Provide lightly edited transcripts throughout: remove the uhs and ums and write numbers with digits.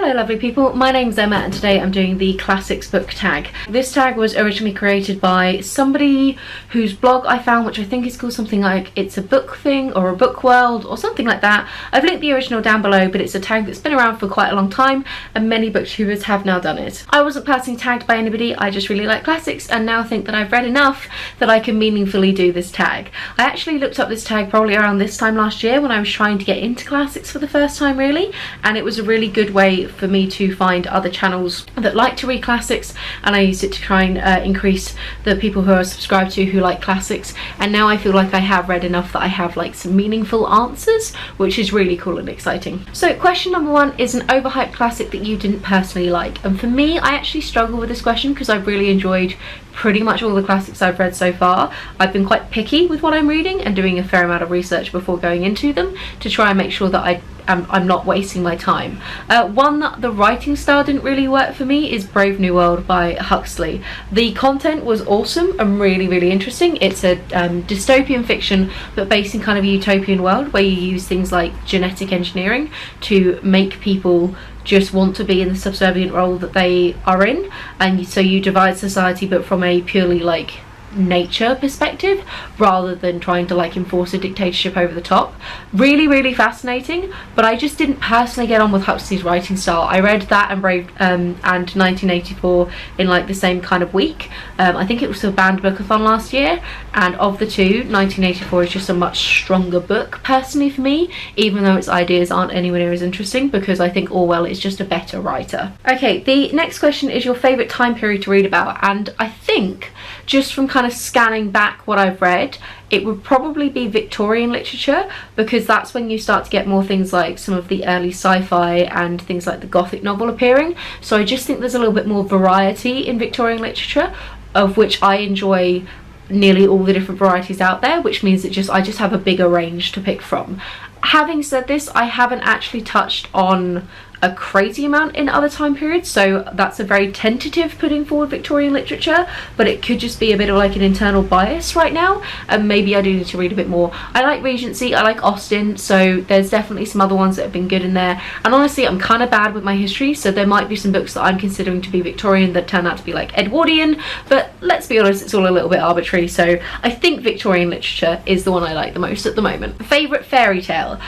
Hello lovely people, my name's Emma and today I'm doing the classics book tag. This tag was originally created by somebody whose blog I found, which I think is called something like It's a Book Thing or a Book World or something like that. I've linked the original down below, but it's a tag that's been around for quite a long time and many booktubers have now done it. I wasn't personally tagged by anybody, I just really like classics and now think that I've read enough that I can meaningfully do this tag. I actually looked up this tag probably around this time last year when I was trying to get into classics for the first time really, and it was a really good way for me to find other channels that like to read classics, and I used it to try and increase the people who are subscribed to who like classics, and now I feel like I have read enough that I have like some meaningful answers, which is really cool and exciting. So question number one is an overhyped classic that you didn't personally like, and for me I actually struggle with this question because I've really enjoyed pretty much all the classics I've read so far. I've been quite picky with what I'm reading and doing a fair amount of research before going into them to try and make sure that I'm not wasting my time. One that the writing style didn't really work for me is Brave New World by Huxley. The content was awesome and really interesting. It's a dystopian fiction but based in kind of a utopian world where you use things like genetic engineering to make people just want to be in the subservient role that they are in, and so you divide society but from a purely like nature perspective rather than trying to like enforce a dictatorship over the top. Really fascinating, but I just didn't personally get on with Huxley's writing style. I read that and Brave and 1984 in like the same kind of week. I think it was a banned bookathon last year, and of the two 1984 is just a much stronger book personally for me, even though its ideas aren't anywhere near as interesting, because I think Orwell is just a better writer. Okay, the next question is your favourite time period to read about, and I think just from kind of scanning back what I've read, it would probably be Victorian literature, because that's when you start to get more things like some of the early sci-fi and things like the Gothic novel appearing. So I just think there's a little bit more variety in Victorian literature, of which I enjoy nearly all the different varieties out there, which means that I just have a bigger range to pick from. Having said this, I haven't actually touched on a crazy amount in other time periods, so that's a very tentative putting forward Victorian literature, but it could just be a bit of like an internal bias right now, and maybe I do need to read a bit more. I like Regency, I like Austen, so there's definitely some other ones that have been good in there, and honestly I'm kind of bad with my history, so there might be some books that I'm considering to be Victorian that turn out to be like Edwardian, but let's be honest, it's all a little bit arbitrary, so I think Victorian literature is the one I like the most at the moment. Favourite fairy tale?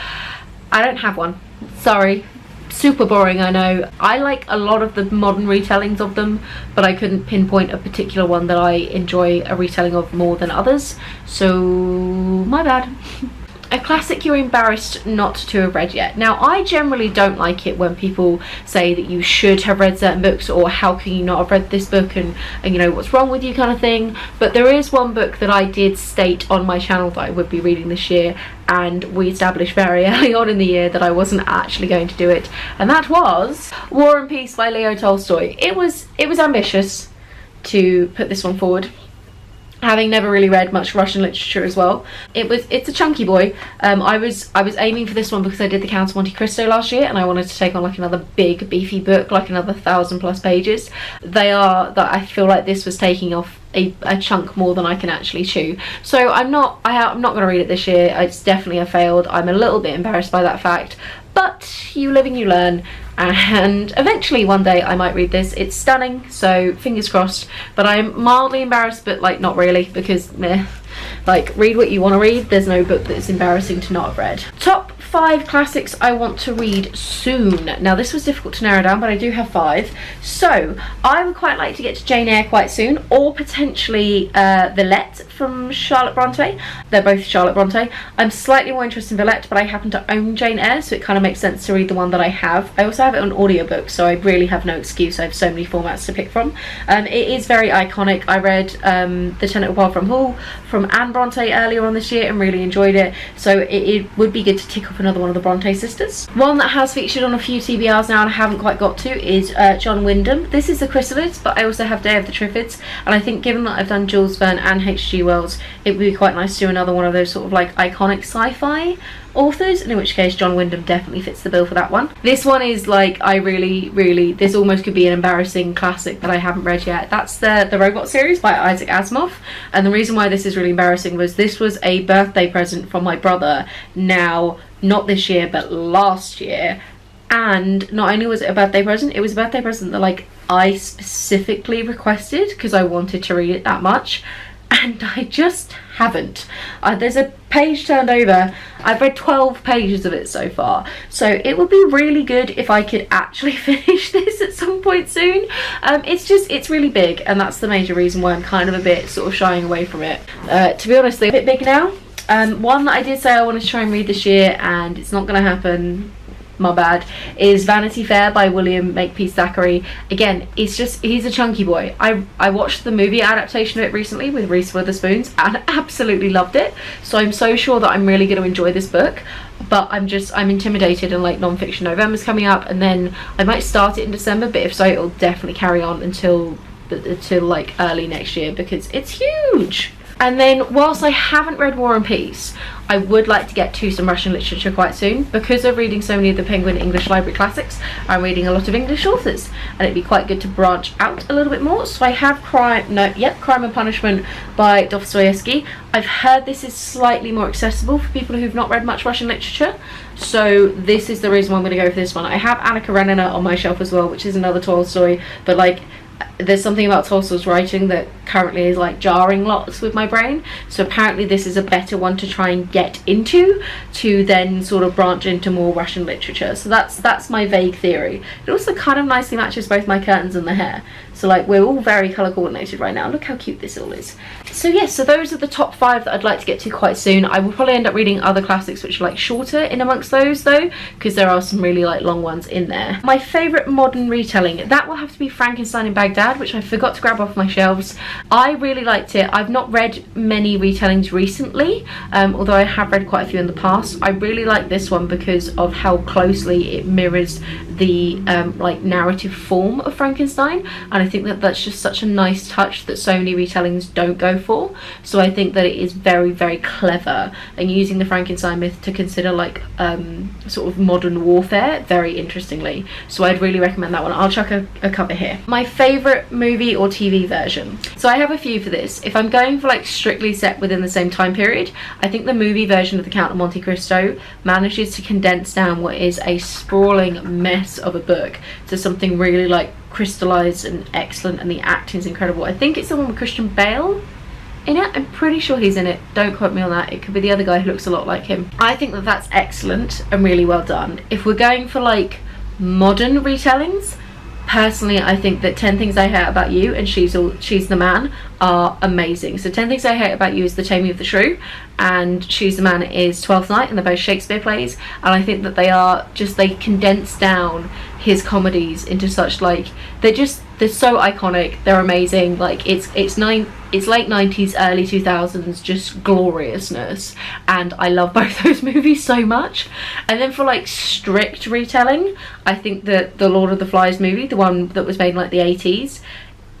I don't have one, sorry. Super boring, I know. I like a lot of the modern retellings of them, but I couldn't pinpoint a particular one that I enjoy a retelling of more than others, so my bad. A classic you're embarrassed not to have read yet. Now, I generally don't like it when people say that you should have read certain books, or how can you not have read this book, and you know, what's wrong with you kind of thing. But there is one book that I did state on my channel that I would be reading this year, and we established very early on in the year that I wasn't actually going to do it, and that was War and Peace by Leo Tolstoy. It was ambitious to put this one forward, having never really read much Russian literature as well. It's a chunky boy. I was aiming for this one because I did the Count of Monte Cristo last year and I wanted to take on like another big beefy book, like another 1,000+ pages. I feel like this was taking off a chunk more than I can actually chew, so I'm not going to read it this year. It's definitely a failed. I'm a little bit embarrassed by that fact, but you live and you learn, and eventually one day I might read this. It's stunning, so fingers crossed, but I'm mildly embarrassed, but like not really, because meh, like read what you want to read. There's no book that's embarrassing to not have read. Top 5 classics I want to read soon. Now this was difficult to narrow down, but I do have 5. So I would quite like to get to Jane Eyre quite soon, or potentially Villette from Charlotte Bronte. They're both Charlotte Bronte. I'm slightly more interested in Villette, but I happen to own Jane Eyre, so it kind of makes sense to read the one that I have. I also have it on audiobook, so I really have no excuse. I have so many formats to pick from. It is very iconic. I read The Tenant of Wildfram Hall from Anne Bronte earlier on this year and really enjoyed it, so it would be good to tick off another one of the Bronte sisters. One that has featured on a few TBRs now and I haven't quite got to is John Wyndham. This is the Chrysalids, but I also have Day of the Triffids, and I think given that I've done Jules Verne and H.G. Wells, it would be quite nice to do another one of those sort of like iconic sci-fi authors, and in which case John Wyndham definitely fits the bill for that one. This one is like, I really, this almost could be an embarrassing classic that I haven't read yet. That's the Robot series by Isaac Asimov, and the reason why this is really embarrassing was this was a birthday present from my brother, now not this year but last year, And not only was it a birthday present, it was a birthday present that like I specifically requested because I wanted to read it that much, and I just haven't. There's a page turned over. I've read 12 pages of it so far, so it would be really good if I could actually finish this at some point soon. It's really big, and that's the major reason why I'm kind of a bit sort of shying away from it. To be honest, they're a bit big now. One that I did say I wanted to try and read this year, and it's not going to happen, my bad, is Vanity Fair by William Makepeace Thackeray. Again, he's a chunky boy. I watched the movie adaptation of it recently with Reese Witherspoon and absolutely loved it, so I'm so sure that I'm really going to enjoy this book. But I'm intimidated, and like non-fiction November's coming up, and then I might start it in December, but if so, it'll definitely carry on until like early next year because it's huge. And then whilst I haven't read War and Peace, I would like to get to some Russian literature quite soon. Because of reading so many of the Penguin English Library classics, I'm reading a lot of English authors, and it'd be quite good to branch out a little bit more. So I have Crime and Punishment by Dostoevsky. I've heard this is slightly more accessible for people who've not read much Russian literature, so this is the reason why I'm going to go for this one. I have Anna Karenina on my shelf as well, which is another Tolstoy, but like there's something about Tolstoy's writing that currently is like jarring lots with my brain, so apparently this is a better one to try and get into to then sort of branch into more Russian literature. So that's my vague theory. It also kind of nicely matches both my curtains and the hair, so like we're all very colour coordinated right now. Look how cute this all is. So yes, so those are the top 5 that I'd like to get to quite soon. I will probably end up reading other classics which are like shorter in amongst those though, because there are some really like long ones in there. My favourite modern retelling, that will have to be Frankenstein in Baghdad, which I forgot to grab off my shelves. I really liked it. I've not read many retellings recently, although I have read quite a few in the past. I really like this one because of how closely it mirrors the like narrative form of Frankenstein, and I think that that's just such a nice touch that so many retellings don't go for. So I think that it is very, very clever, and using the Frankenstein myth to consider like sort of modern warfare very interestingly. So I'd really recommend that one. I'll chuck a cover here. My favourite movie or TV version. So I have a few for this. If I'm going for like strictly set within the same time period, I think the movie version of The Count of Monte Cristo manages to condense down what is a sprawling mess of a book to something really like crystallized and excellent, and the acting's incredible. I think it's the one with Christian Bale in it. I'm pretty sure he's in it. Don't quote me on that. It could be the other guy who looks a lot like him. I think that that's excellent and really well done. If we're going for like modern retellings, personally I think that 10 Things I Hate About You and She's the Man are amazing. So 10 Things I Hate About You is The Taming of the Shrew, and She's the Man is Twelfth Night, and they're both Shakespeare plays, and I think that they condense down his comedies into such like they're so iconic, they're amazing. Like it's late 90s, early 2000s just gloriousness, and I love both those movies so much. And then for like strict retelling, I think that the Lord of the Flies movie, the one that was made in like the 80s,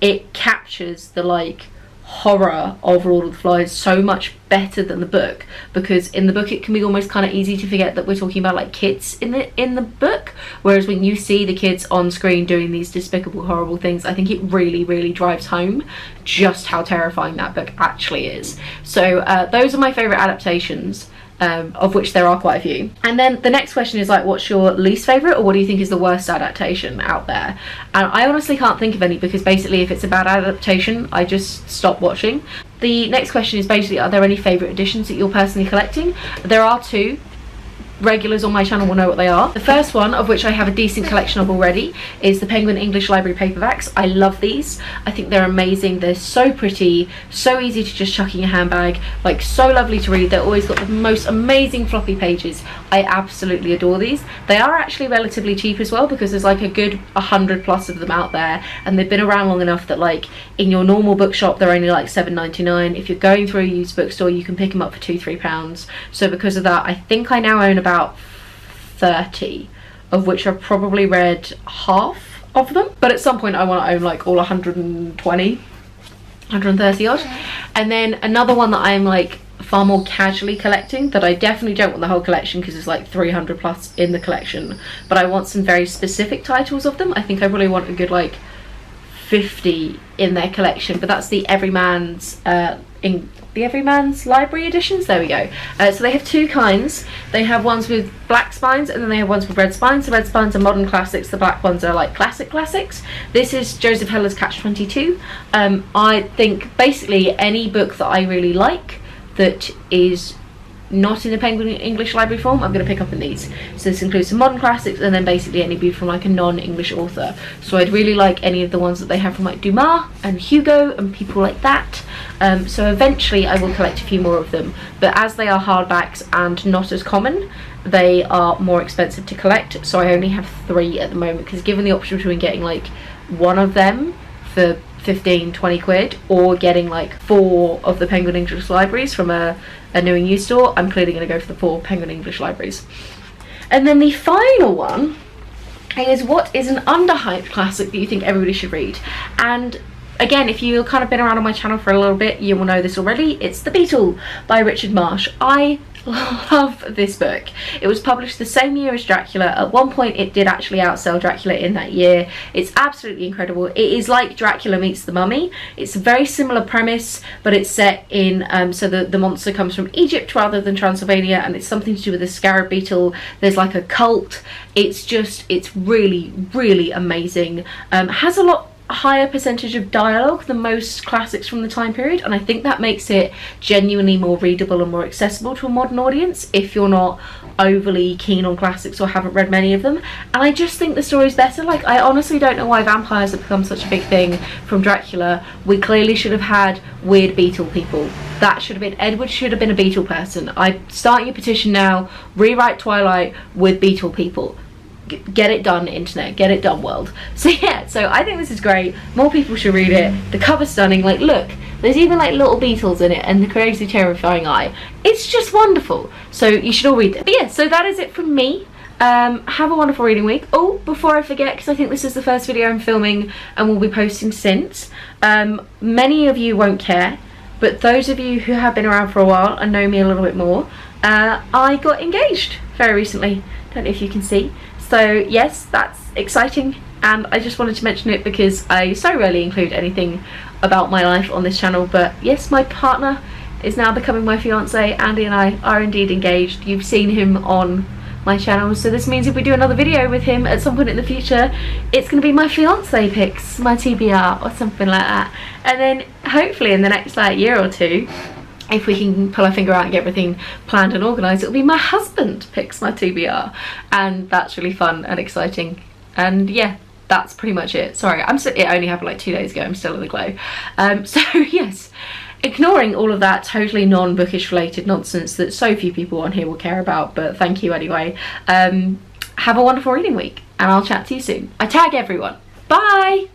it captures the like horror of Lord of the Flies so much better than the book, because in the book it can be almost kind of easy to forget that we're talking about like kids in the book, whereas when you see the kids on screen doing these despicable, horrible things, I think it really, really drives home just how terrifying that book actually is. So those are my favourite adaptations, of which there are quite a few. And then the next question is like, what's your least favourite, or what do you think is the worst adaptation out there? And I honestly can't think of any, because basically if it's a bad adaptation I just stop watching. The next question is basically, are there any favourite editions that you're personally collecting? There are 2. Regulars on my channel will know what they are. The first one, of which I have a decent collection of already, is the Penguin English Library paperbacks. I love these. I think they're amazing. They're so pretty, so easy to just chuck in your handbag, like so lovely to read. They're always got the most amazing floppy pages. I absolutely adore these. They are actually relatively cheap as well, because there's like a good 100 plus of them out there, and they've been around long enough that like in your normal bookshop they're only like £7.99. If you're going through a used bookstore you can pick them up for £2-3. So because of that, I think I now own about 30, of which I've probably read half of them, but at some point I want to own like all 120, 130 odd. And then another one that I'm like far more casually collecting, that I definitely don't want the whole collection because it's like 300 plus in the collection, but I want some very specific titles of them. I think I really want a good like 50 in their collection, but that's the Everyman's Library editions. There we go. So they have two kinds. They have ones with black spines, and then they have ones with red spines. The red spines are modern classics, the black ones are like classics. This is Joseph Heller's Catch-22. I think basically any book that I really like that is not in the Penguin English Library form, I'm going to pick up in these. So this includes some modern classics and then basically any book from like a non-English author. So I'd really like any of the ones that they have from like Dumas and Hugo and people like that. So eventually I will collect a few more of them, but as they are hardbacks and not as common, they are more expensive to collect. So I only have 3 at the moment, because given the option between getting like one of them for 15-20 quid or getting like 4 of the Penguin English Libraries from a new and used store, I'm clearly going to go for the 4 Penguin English Libraries. And then the final one is what is an underhyped classic that you think everybody should read. And again, if you've kind of been around on my channel for a little bit, you will know this already. It's The Beetle by Richard Marsh. I love this book. It was published the same year as Dracula. At one point it did actually outsell Dracula in that year. It's absolutely incredible. It is like Dracula meets the Mummy. It's a very similar premise, but it's set in so the monster comes from Egypt rather than Transylvania, and it's something to do with the scarab beetle. There's like a cult. It's really amazing. Has a lot higher percentage of dialogue than most classics from the time period, and I think that makes it genuinely more readable and more accessible to a modern audience if you're not overly keen on classics or haven't read many of them. And I just think the story's better. Like, I honestly don't know why vampires have become such a big thing from Dracula. We clearly should have had weird beetle people. That should have been, Edward should have been a beetle person. I start your petition now, rewrite Twilight with beetle people. Get it done, internet, get it done, world. So yeah, so I think this is great. More people should read it. The cover's stunning. Like, look, there's even like little beetles in it and the crazy terrifying eye. It's just wonderful. So you should all read it. But yeah, so that is it from me. Have a wonderful reading week. Oh, before I forget, because I think this is the first video I'm filming and will be posting since, many of you won't care, but those of you who have been around for a while and know me a little bit more, I got engaged very recently. Don't know if you can see. So yes, that's exciting, and I just wanted to mention it because I so rarely include anything about my life on this channel. But yes, my partner is now becoming my fiance. Andy and I are indeed engaged. You've seen him on my channel, so this means if we do another video with him at some point in the future, it's going to be my fiance pics, my TBR or something like that. And then hopefully in the next like year or two, if we can pull our finger out and get everything planned and organised, it'll be my husband picks my TBR, and that's really fun and exciting. And yeah, that's pretty much it. Sorry, it only happened like 2 days ago. I'm still in the glow. So yes, ignoring all of that totally non-bookish related nonsense that so few people on here will care about, but thank you anyway. Have a wonderful reading week, and I'll chat to you soon. I tag everyone. Bye.